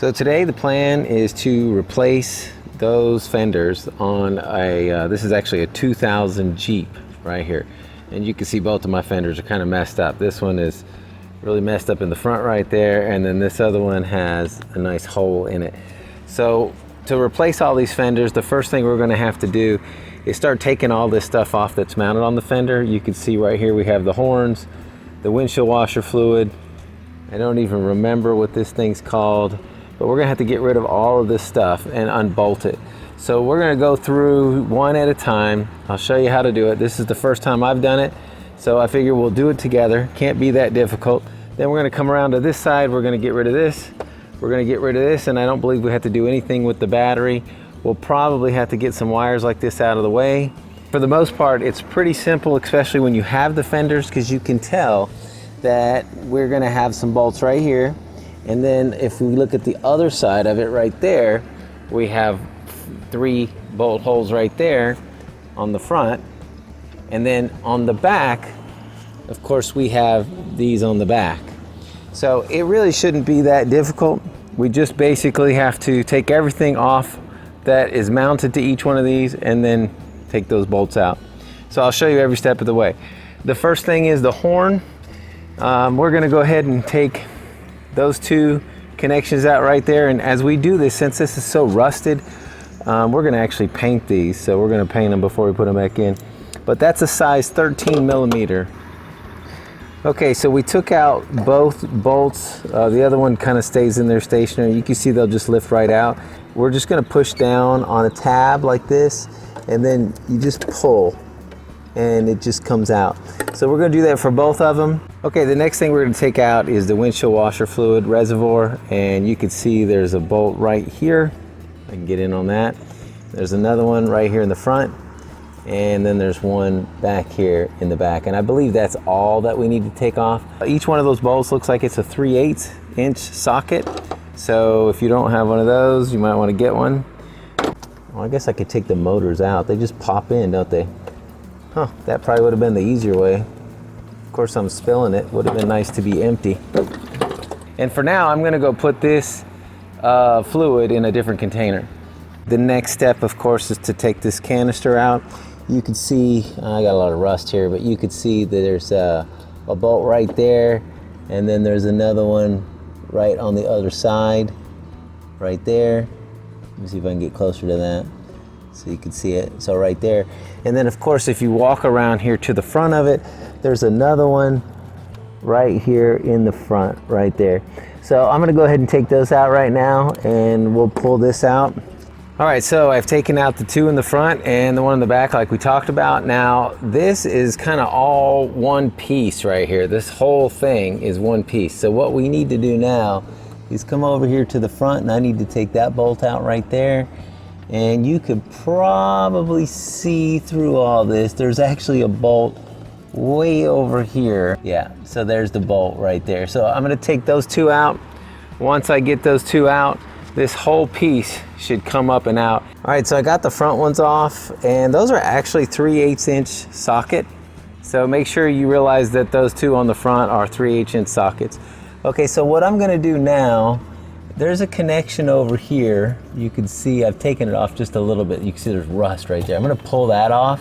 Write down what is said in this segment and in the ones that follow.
So today the plan is to replace those fenders on a, this is actually a 2000 Jeep right here. And you can see both of my fenders are kind of messed up. This one is really messed up in the front right there, and then this other one has a nice hole in it. So to replace all these fenders, the first thing we're going to have to do is start taking all this stuff off that's mounted on the fender. You can see right here we have the horns, the windshield washer fluid. I don't even remember what this thing's called, but we're gonna have to get rid of all of this stuff and unbolt it. So we're gonna go through one at a time. I'll show you how to do it. This is the first time I've done it, so I figure we'll do it together. Can't be that difficult. Then we're gonna come around to this side. We're gonna get rid of this. We're gonna get rid of this, and I don't believe we have to do anything with the battery. We'll probably have to get some wires like this out of the way. For the most part, it's pretty simple, especially when you have the fenders, because you can tell that we're gonna have some bolts right here. And then if we look at the other side of it right there, we have 3 bolt holes right there on the front. And then on the back, of course, we have these on the back. So it really shouldn't be that difficult. We just basically have to take everything off that is mounted to each one of these and then take those bolts out. So I'll show you every step of the way. The first thing is the horn. We're gonna go ahead and take those 2 connections out right there, and as we do this, since this is so rusted, we're gonna actually paint these. So we're gonna paint them before we put them back in. But that's a size 13 millimeter. Okay, so we took out both bolts. The other one kind of stays in there stationary. You can see they'll just lift right out. We're just gonna push down on a tab like this, and then you just pull, and it just comes out. So we're gonna do that for both of them. Okay, the next thing we're gonna take out is the windshield washer fluid reservoir, and you can see there's a bolt right here. I can get in on that. There's another one right here in the front, and then there's one back here in the back, and I believe that's all that we need to take off. Each one of those bolts looks like it's a 3/8 inch socket, so if you don't have one of those, you might want to get one. Well, I guess I could take the motors out. They just pop in, don't they? Huh, that probably would have been the easier way. Of course, I'm spilling it. Would have been nice to be empty. And for now, I'm gonna go put this fluid in a different container. The next step, of course, is to take this canister out. You can see, I got a lot of rust here, but you can see that there's a bolt right there, and then there's another one right on the other side, right there. Let me see if I can get closer to that so you can see it. So right there. And then, of course, if you walk around here to the front of it, there's another one right here in the front, right there. So I'm gonna go ahead and take those out right now, and we'll pull this out. All right, so I've taken out the 2 in the front and the one in the back like we talked about. Now, this is kind of all one piece right here. This whole thing is one piece. So what we need to do now is come over here to the front, and I need to take that bolt out right there. And you could probably see through all this. There's actually a bolt way over here. Yeah, so there's the bolt right there. So I'm gonna take those 2 out. Once I get those 2 out, this whole piece should come up and out. All right, so I got the front ones off, and those are actually 3/8 inch socket. So make sure you realize that those 2 on the front are 3/8 inch sockets. Okay, so what I'm gonna do now, there's a connection over here. You can see I've taken it off just a little bit. You can see there's rust right there. I'm gonna pull that off.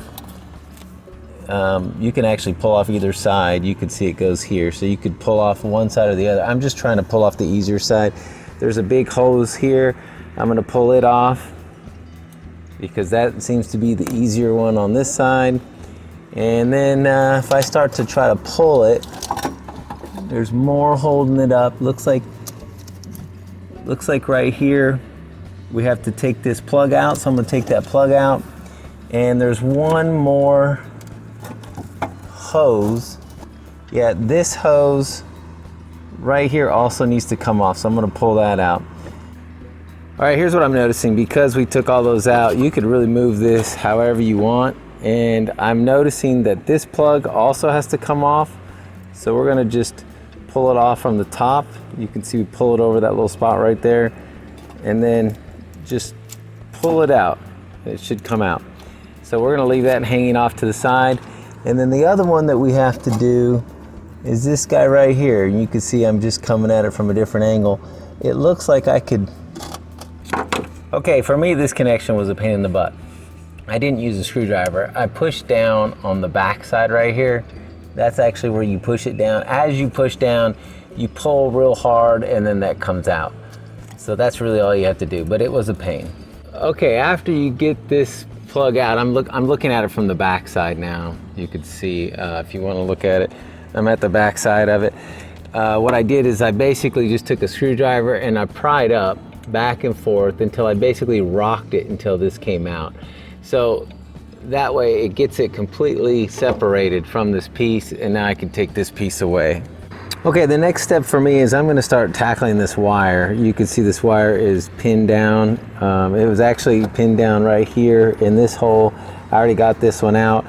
You can actually pull off either side. You can see it goes here. So you could pull off one side or the other. I'm just trying to pull off the easier side. There's a big hose here. I'm gonna pull it off because that seems to be the easier one on this side. And then if I start to try to pull it, there's more holding it up. Looks like right here we have to take this plug out. So I'm gonna take that plug out. And there's one more hose. Yeah, this hose right here also needs to come off, so I'm gonna pull that out. All right, here's what I'm noticing. Because we took all those out, you could really move this however you want, and I'm noticing that this plug also has to come off, so we're gonna just pull it off from the top. You can see we pull it over that little spot right there, and then just pull it out. It should come out. So we're gonna leave that hanging off to the side. And then the other one that we have to do is this guy right here. And you can see I'm just coming at it from a different angle. it looks like I could... Okay, for me this connection was a pain in the butt. I didn't use a screwdriver. I pushed down on the back side right here. That's actually where you push it down. As you push down, you pull real hard and then that comes out. So that's really all you have to do, but it was a pain. Okay, after you get this plug out, I'm looking at it from the back side now. You could see, if you want to look at it, I'm at the back side of it. What I did is I basically just took a screwdriver and I pried up back and forth until I basically rocked it until this came out. So that way it gets it completely separated from this piece, and now I can take this piece away. Okay, the next step for me is I'm going to start tackling this wire. You can see this wire is pinned down. It was actually pinned down right here in this hole. I already got this one out.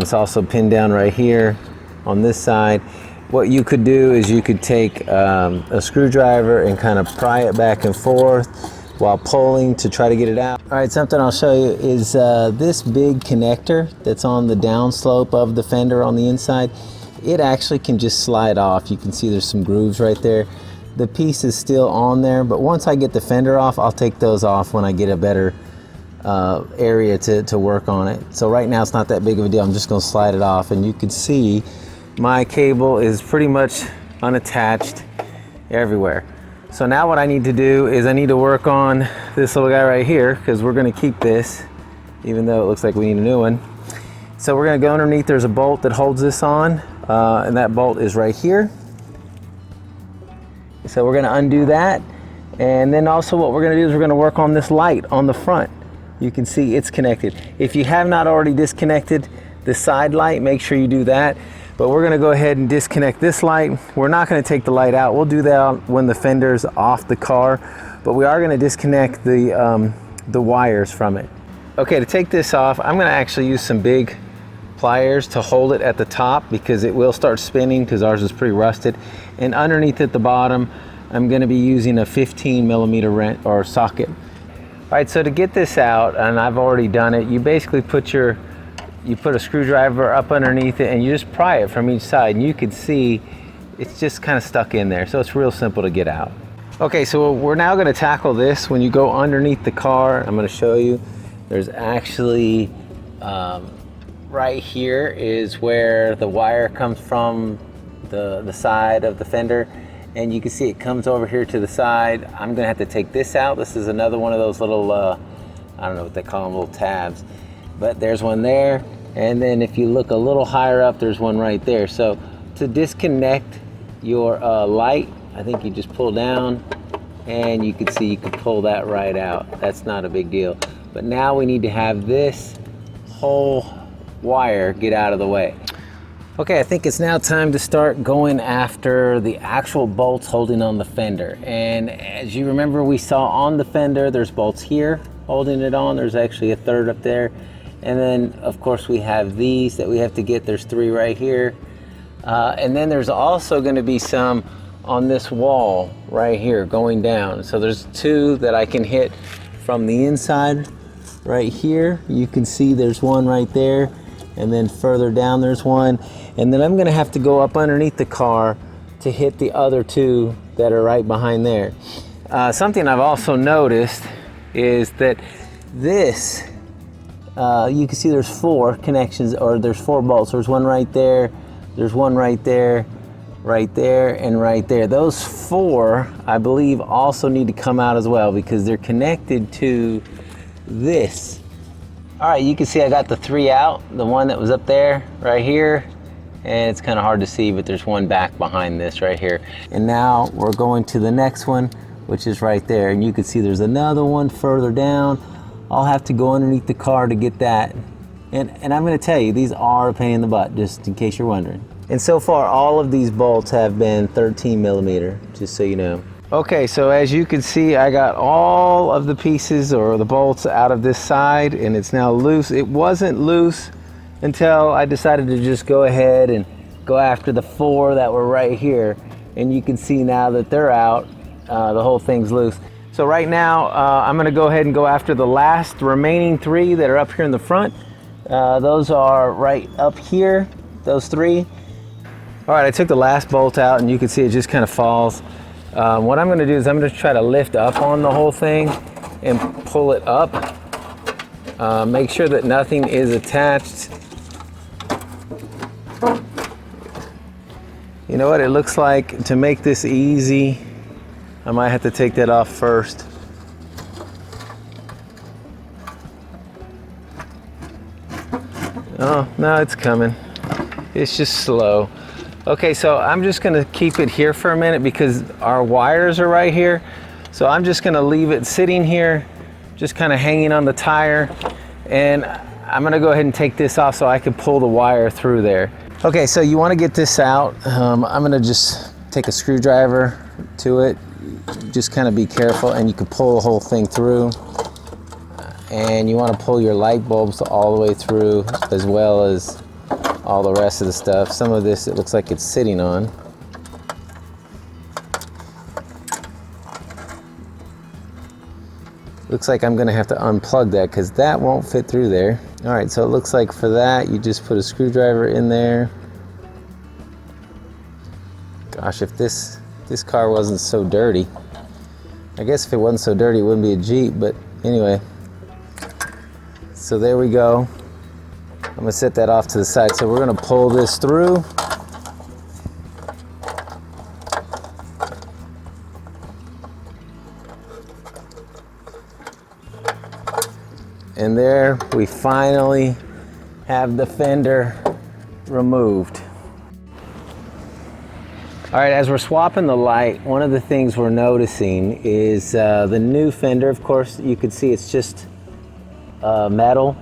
It's also pinned down right here on this side. What you could do is you could take a screwdriver and kind of pry it back and forth while pulling to try to get it out. All right, something I'll show you is this big connector that's on the downslope of the fender on the inside. It actually can just slide off. You can see there's some grooves right there. The piece is still on there, but once I get the fender off, I'll take those off when I get a better area to work on it. So right now it's not that big of a deal. I'm just gonna slide it off, and you can see my cable is pretty much unattached everywhere. So now what I need to do is I need to work on this little guy right here, because we're gonna keep this, even though it looks like we need a new one. So we're gonna go underneath, there's a bolt that holds this on, and that bolt is right here. So we're gonna undo that. And then also what we're gonna do is we're gonna work on this light on the front. You can see it's connected. If you have not already disconnected the side light, make sure you do that. But we're gonna go ahead and disconnect this light. We're not gonna take the light out. We'll do that when the fender's off the car, but we are gonna disconnect the wires from it. Okay, to take this off, I'm gonna actually use some big pliers to hold it at the top, because it will start spinning because ours is pretty rusted. And underneath at the bottom, I'm gonna be using a 15mm wrench or socket. All right, so to get this out, and I've already done it, you basically put a screwdriver up underneath it and you just pry it from each side, and you can see it's just kind of stuck in there. So it's real simple to get out. Okay, so we're now going to tackle this. When you go underneath the car, I'm going to show you, there's actually right here is where the wire comes from the side of the fender, and you can see it comes over here to the side. I'm going to have to take this out. This is another one of those little I don't know what they call them, little tabs, but there's one there. And then if you look a little higher up, there's one right there. So to disconnect your light, I think you just pull down, and you can see you can pull that right out. That's not a big deal. But now we need to have this whole wire get out of the way. Okay, I think it's now time to start going after the actual bolts holding on the fender. And as you remember, we saw on the fender, there's bolts here holding it on. There's actually a third up there. And then, of course, we have these that we have to get. There's 3 right here. And then there's also going to be some on this wall right here going down. So there's 2 that I can hit from the inside right here. You can see there's one right there. And then further down there's one. And then I'm going to have to go up underneath the car to hit the other 2 that are right behind there. Something I've also noticed is that this... you can see there's 4 connections, or there's 4 bolts. There's one right there, there's one right there, right there, and right there. Those 4, I believe, also need to come out as well, because they're connected to this. All right, you can see I got the 3 out, the one that was up there, right here, and it's kind of hard to see, but there's one back behind this right here. And now we're going to the next one, which is right there, and you can see there's another one further down. I'll have to go underneath the car to get that. And I'm going to tell you, these are a pain in the butt, just in case you're wondering. And so far, all of these bolts have been 13mm, just so you know. Okay, so as you can see, I got all of the pieces or the bolts out of this side, and it's now loose. It wasn't loose until I decided to just go ahead and go after the 4 that were right here. And you can see now that they're out, the whole thing's loose. So right now, I'm gonna go ahead and go after the last remaining 3 that are up here in the front. Those are right up here, those 3. All right, I took the last bolt out, and you can see it just kind of falls. What I'm going to do is I'm going to try to lift up on the whole thing and pull it up. Make sure that nothing is attached. You know what it looks like? To make this easy, I might have to take that off first. Oh, no, it's coming. It's just slow. Okay, so I'm just gonna keep it here for a minute because our wires are right here. So I'm just gonna leave it sitting here, just kind of hanging on the tire. And I'm gonna go ahead and take this off so I can pull the wire through there. Okay, so you wanna get this out. I'm gonna just take a screwdriver to it. Just kind of be careful, and you can pull the whole thing through. And you wanna pull your light bulbs all the way through, as well as all the rest of the stuff. Some of this it looks like it's sitting on. Looks like I'm gonna have to unplug that because that won't fit through there. All right, so it looks like for that, you just put a screwdriver in there. Gosh, if this car wasn't so dirty. I guess if it wasn't so dirty, it wouldn't be a Jeep, but anyway. So there we go. I'm gonna set that off to the side. So we're gonna pull this through. And there we finally have the fender removed. All right, as we're swapping the light, one of the things we're noticing is the new fender. Of course, you can see it's just metal.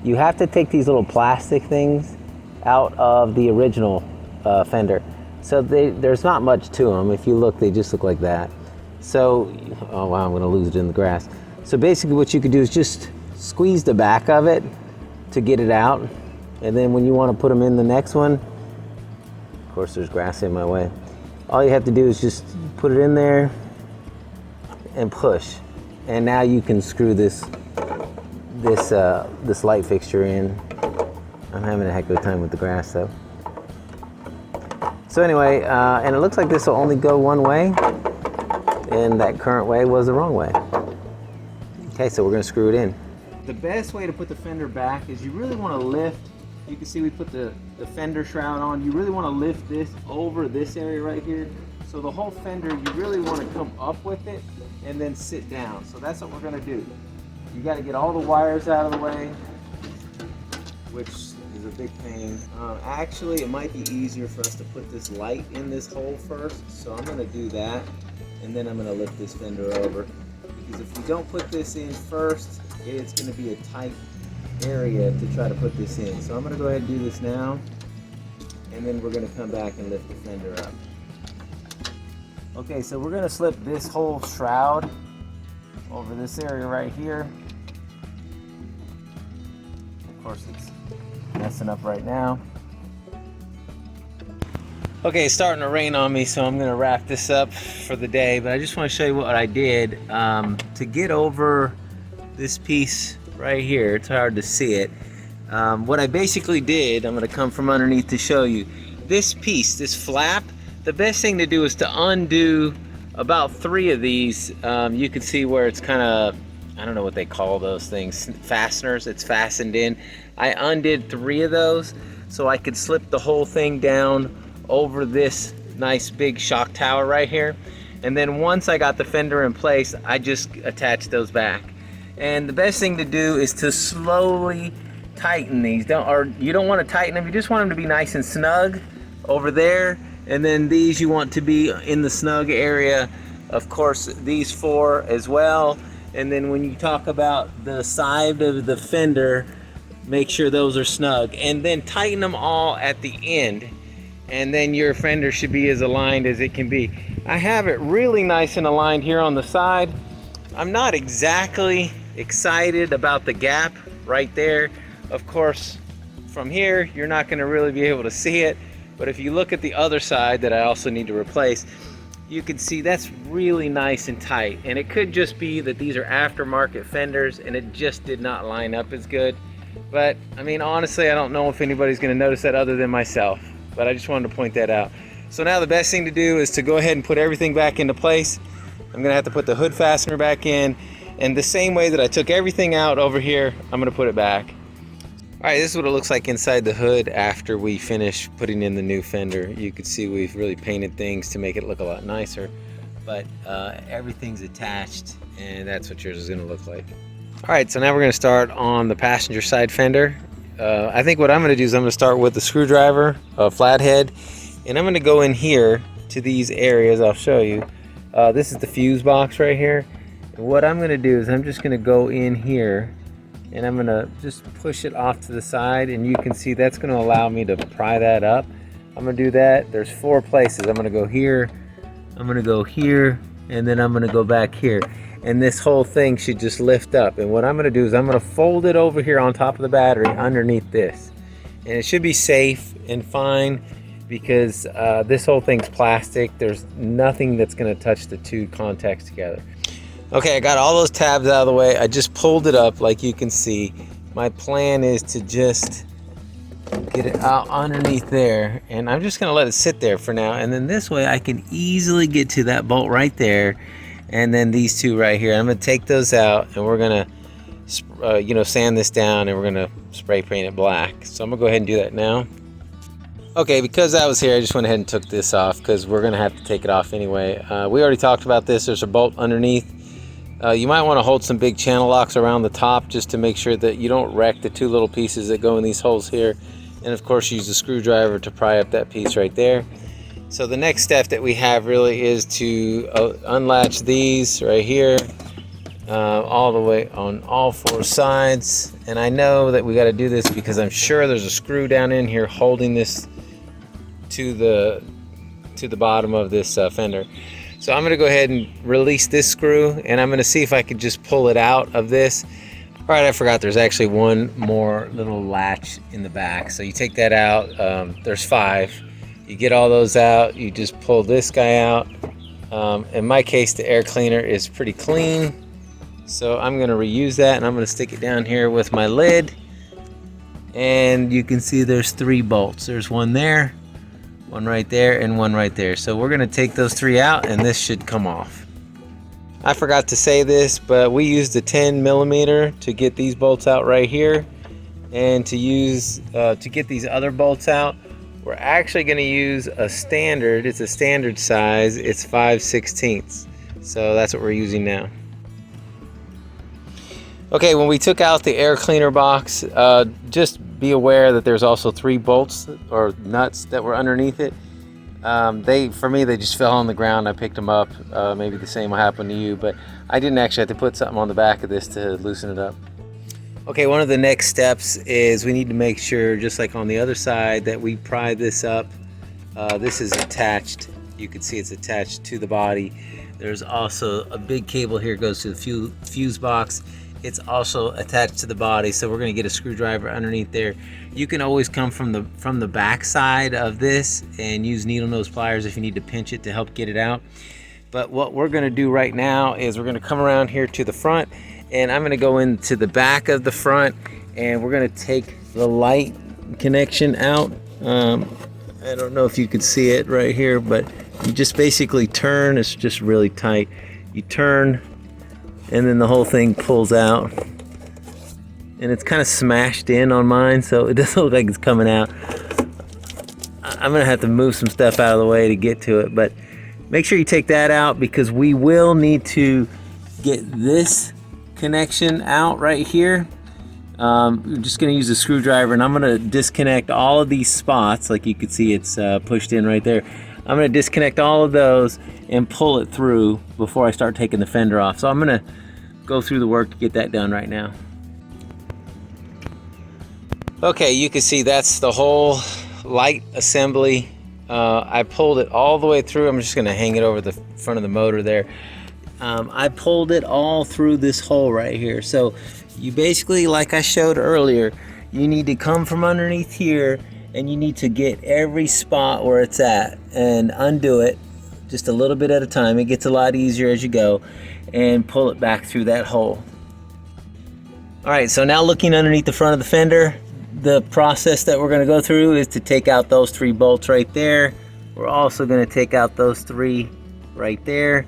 You have to take these little plastic things out of the original fender. So there's not much to them. If you look, they just look like that. So, oh wow, I'm gonna lose it in the grass. So basically what you could do is just squeeze the back of it to get it out. And then when you wanna put them in the next one, of course there's grass in my way. All you have to do is just put it in there and push. And now you can screw this light fixture in. I'm having a heck of a time with the grass though. So anyway, and it looks like this will only go one way, and that current way was the wrong way. Okay, so we're gonna screw it in. The best way to put the fender back is you really wanna lift. You can see we put the fender shroud on. You really wanna lift this over this area right here. So the whole fender, you really wanna come up with it and then sit down. So that's what we're gonna do. You got to get all the wires out of the way, which is a big pain. Actually, it might be easier for us to put this light in this hole first. So I'm going to do that, and then I'm going to lift this fender over. Because if we don't put this in first, it's going to be a tight area to try to put this in. So I'm going to go ahead and do this now, and then we're going to come back and lift the fender up. Okay, so we're going to slip this whole shroud over this area right here. Of course, it's messing up right now. Okay, it's starting to rain on me, so I'm gonna wrap this up for the day, but I just want to show you what I did to get over this piece right here. It's hard to see it. What I basically did, I'm gonna come from underneath to show you. This piece, this flap, the best thing to do is to undo about 3 of these. You can see where it's kind of, I don't know what they call those things, fasteners. It's fastened in. I undid 3 of those so I could slip the whole thing down over this nice big shock tower right here. And then once I got the fender in place, I just attached those back. And the best thing to do is to slowly tighten these. You don't want to tighten them, you just want them to be nice and snug over there. And then these you want to be in the snug area. Of course, these 4 as well. And then when you talk about the side of the fender, make sure those are snug. And then tighten them all at the end. And then your fender should be as aligned as it can be. I have it really nice and aligned here on the side. I'm not exactly excited about the gap right there. Of course, from here, you're not gonna really be able to see it. But if you look at the other side that I also need to replace, you can see that's really nice and tight. And it could just be that these are aftermarket fenders and it just did not line up as good. But I mean, honestly, I don't know if anybody's gonna notice that other than myself. But I just wanted to point that out. So now the best thing to do is to go ahead and put everything back into place. I'm gonna have to put the hood fastener back in, and the same way that I took everything out over here, I'm gonna put it back. All right, this is what it looks like inside the hood after we finish putting in the new fender. You can see we've really painted things to make it look a lot nicer, but everything's attached, and that's what yours is gonna look like. All right, so now we're gonna start on the passenger side fender. I think what I'm gonna do is I'm gonna start with the screwdriver, flathead, and I'm gonna go in here to these areas. I'll show you. This is the fuse box right here. And what I'm gonna do is I'm just gonna go in here and I'm gonna just push it off to the side, and you can see that's gonna allow me to pry that up. I'm gonna do that. There's 4 places. I'm gonna go here, I'm gonna go here, and then I'm gonna go back here. And this whole thing should just lift up. And what I'm gonna do is I'm gonna fold it over here on top of the battery underneath this. And it should be safe and fine because this whole thing's plastic. There's nothing that's gonna touch the 2 contacts together. Okay, I got all those tabs out of the way. I just pulled it up like you can see. My plan is to just get it out underneath there, and I'm just gonna let it sit there for now, and then this way I can easily get to that bolt right there, and then these 2 right here. I'm gonna take those out, and we're gonna sand this down, and we're gonna spray paint it black. So I'm gonna go ahead and do that now. Okay, because I was here, I just went ahead and took this off because we're gonna have to take it off anyway. We already talked about this. There's a bolt underneath. You might want to hold some big channel locks around the top just to make sure that you don't wreck the 2 little pieces that go in these holes here. And of course use the screwdriver to pry up that piece right there. So the next step that we have really is to unlatch these right here all the way on all 4 sides. And I know that we got to do this because I'm sure there's a screw down in here holding this to the bottom of this fender. So I'm gonna go ahead and release this screw, and I'm gonna see if I can just pull it out of this. All right, I forgot there's actually 1 more little latch in the back. So you take that out, there's 5. You get all those out, you just pull this guy out. In my case, the air cleaner is pretty clean. So I'm gonna reuse that, and I'm gonna stick it down here with my lid. And you can see there's 3 bolts. There's 1 there, 1 right there, and 1 right there. So we're gonna take those 3 out, and this should come off. I forgot to say this, but we used a 10mm to get these bolts out right here, and to get these other bolts out, we're actually gonna use a standard. It's a standard size. It's 5/16. So that's what we're using now. Okay, when we took out the air cleaner box, just be aware that there's also 3 bolts or nuts that were underneath it. For me, they just fell on the ground. I picked them up. Maybe the same will happen to you, but I didn't actually have to put something on the back of this to loosen it up. Okay, one of the next steps is we need to make sure, just like on the other side, that we pry this up. This is attached. You can see it's attached to the body. There's also a big cable here, goes to the fuse box. It's also attached to the body, so we're going to get a screwdriver underneath there. You can always come from the back side of this and use needle nose pliers if you need to pinch it to help get it out. But what we're going to do right now is we're going to come around here to the front, and I'm going to go into the back of the front, and we're going to take the light connection out. I don't know if you can see it right here, but you just basically turn. It's just really tight. You turn, and then the whole thing pulls out, and it's kind of smashed in on mine, so it doesn't look like it's coming out. I'm gonna have to move some stuff out of the way to get to it, but make sure you take that out because we will need to get this connection out right here. We're just gonna use a screwdriver, and I'm gonna disconnect all of these spots. Like you can see, it's pushed in right there. I'm gonna disconnect all of those and pull it through before I start taking the fender off. So I'm gonna go through the work to get that done right now. Okay, you can see that's the whole light assembly. I pulled it all the way through. I'm just gonna hang it over the front of the motor there. I pulled it all through this hole right here. So you basically, like I showed earlier, you need to come from underneath here, and you need to get every spot where it's at and undo it just a little bit at a time. It gets a lot easier as you go, and pull it back through that hole. All right, so now looking underneath the front of the fender, the process that we're going to go through is to take out those 3 bolts right there, We're also going to take out those 3 right there.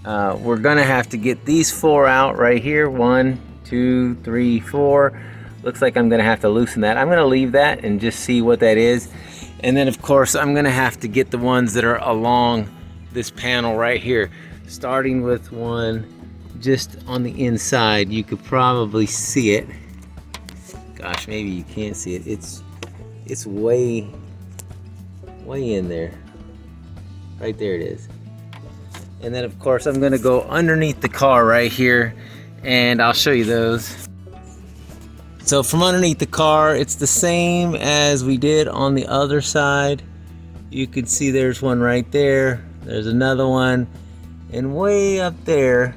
We're going to have to get these 4 out right here. 1, 2, 3, 4. Looks like I'm going to have to loosen that. I'm going to leave that and just see what that is. And then of course I'm going to have to get the ones that are along this panel right here, starting with one just on the inside. You could probably see it. Gosh, maybe you can't see it. It's way in there. Right there it is. And then of course I'm going to go underneath the car right here, and I'll show you those. So from underneath the car, it's the same as we did on the other side. You can see there's one right there. There's another one. And way up there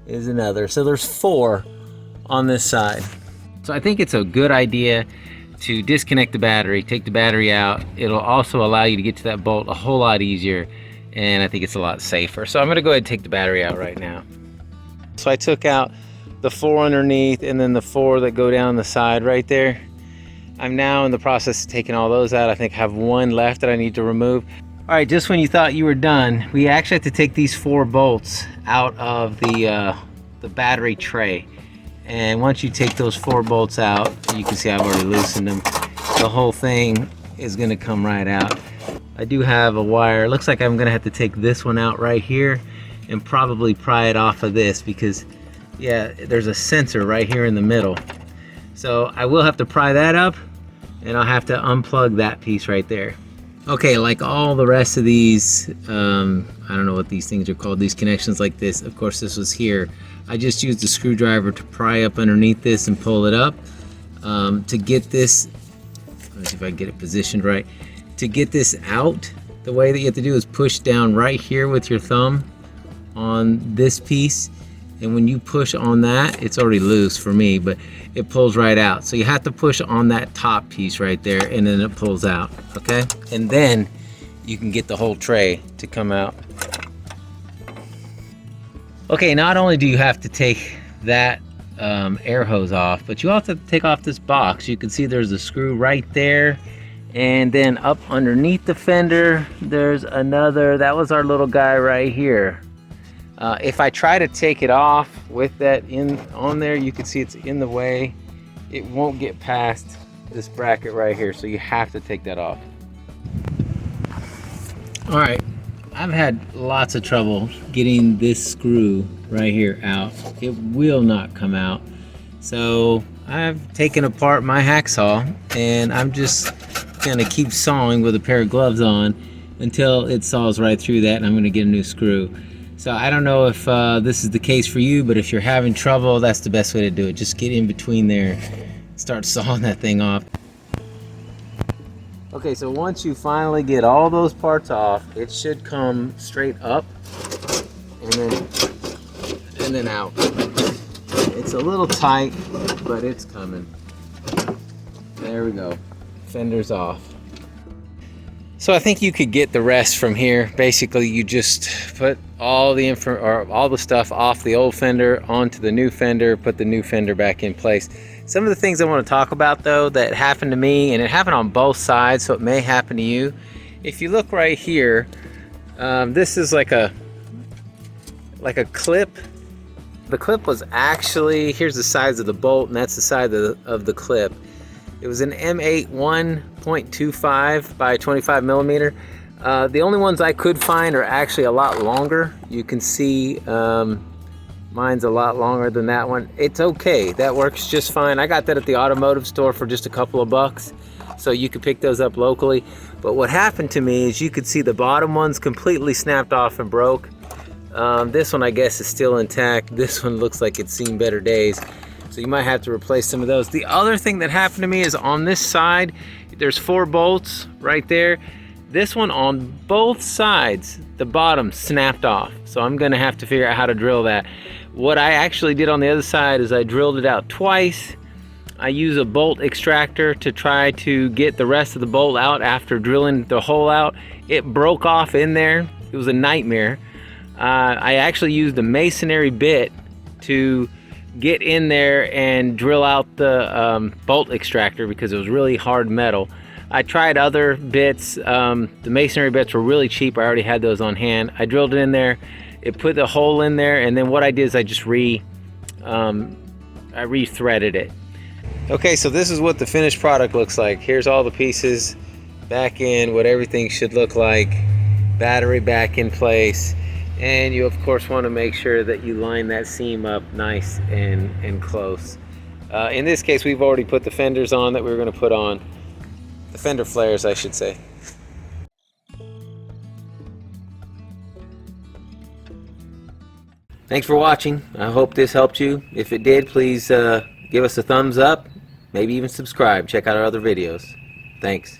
is another. So there's 4 on this side. So I think it's a good idea to disconnect the battery, take the battery out. It'll also allow you to get to that bolt a whole lot easier. And I think it's a lot safer. So I'm gonna go ahead and take the battery out right now. So I took out the 4 underneath and then the 4 that go down the side right there. I'm now in the process of taking all those out. I think I have 1 left that I need to remove. All right, just when you thought you were done, we actually have to take these 4 bolts out of the battery tray. And once you take those 4 bolts out, you can see I've already loosened them. The whole thing is gonna come right out. I do have a wire. It looks like I'm gonna have to take this one out right here and probably pry it off of this, because yeah, there's a sensor right here in the middle. So I will have to pry that up, and I'll have to unplug that piece right there. Okay, like all the rest of these, I don't know what these things are called, these connections like this, of course this was here. I just used a screwdriver to pry up underneath this and pull it up. To get this, let me see if I can get it positioned right. To get this out, the way that you have to do is push down right here with your thumb on this piece. And when you push on that, it's already loose for me, but it pulls right out. So you have to push on that top piece right there, and then it pulls out, okay? And then you can get the whole tray to come out. Okay, not only do you have to take that air hose off, but you also have to take off this box. You can see there's a screw right there, and then up underneath the fender, there's another. That was our little guy right here. If I try to take it off with that on there, you can see it's in the way. It won't get past this bracket right here, so you have to take that off. All right, I've had lots of trouble getting this screw right here out. It will not come out. So I've taken apart my hacksaw, and I'm just gonna keep sawing with a pair of gloves on until it saws right through that, and I'm gonna get a new screw. So I don't know if this is the case for you, but if you're having trouble, that's the best way to do it. Just get in between there, start sawing that thing off. Okay, so once you finally get all those parts off, it should come straight up and then out. It's a little tight, but it's coming. There we go. Fender's off. So I think you could get the rest from here. Basically, you just put all the stuff off the old fender onto the new fender, put the new fender back in place. Some of the things I want to talk about though that happened to me, and it happened on both sides, so it may happen to you. If you look right here, this is like a clip. The clip was actually, here's the size of the bolt, and that's the size of the clip. It was an M8 1.25 by 25 millimeter. The only ones I could find are actually a lot longer. You can see mine's a lot longer than that one. It's okay, that works just fine. I got that at the automotive store for just a couple of bucks, so you could pick those up locally. But what happened to me is you could see the bottom one's completely snapped off and broke. This one I guess is still intact. This one looks like it's seen better days. So you might have to replace some of those. The other thing that happened to me is on this side, there's 4 bolts right there. This one on both sides, the bottom snapped off. So I'm gonna have to figure out how to drill that. What I actually did on the other side is I drilled it out twice. I use a bolt extractor to try to get the rest of the bolt out after drilling the hole out. It broke off in there. It was a nightmare. I actually used a masonry bit to get in there and drill out the bolt extractor because it was really hard metal. I tried other bits. The masonry bits were really cheap. I already had those on hand. I drilled it in there. It put the hole in there, and then what I did is I just re-threaded it. Okay, so this is what the finished product looks like. Here's all the pieces back in, what everything should look like. Battery back in place. And you of course want to make sure that you line that seam up nice and close. In this case, we've already put the fenders on that we were going to put on. The fender flares, I should say. Thanks for watching. I hope this helped you. If it did, please give us a thumbs up, maybe even subscribe. Check out our other videos. Thanks.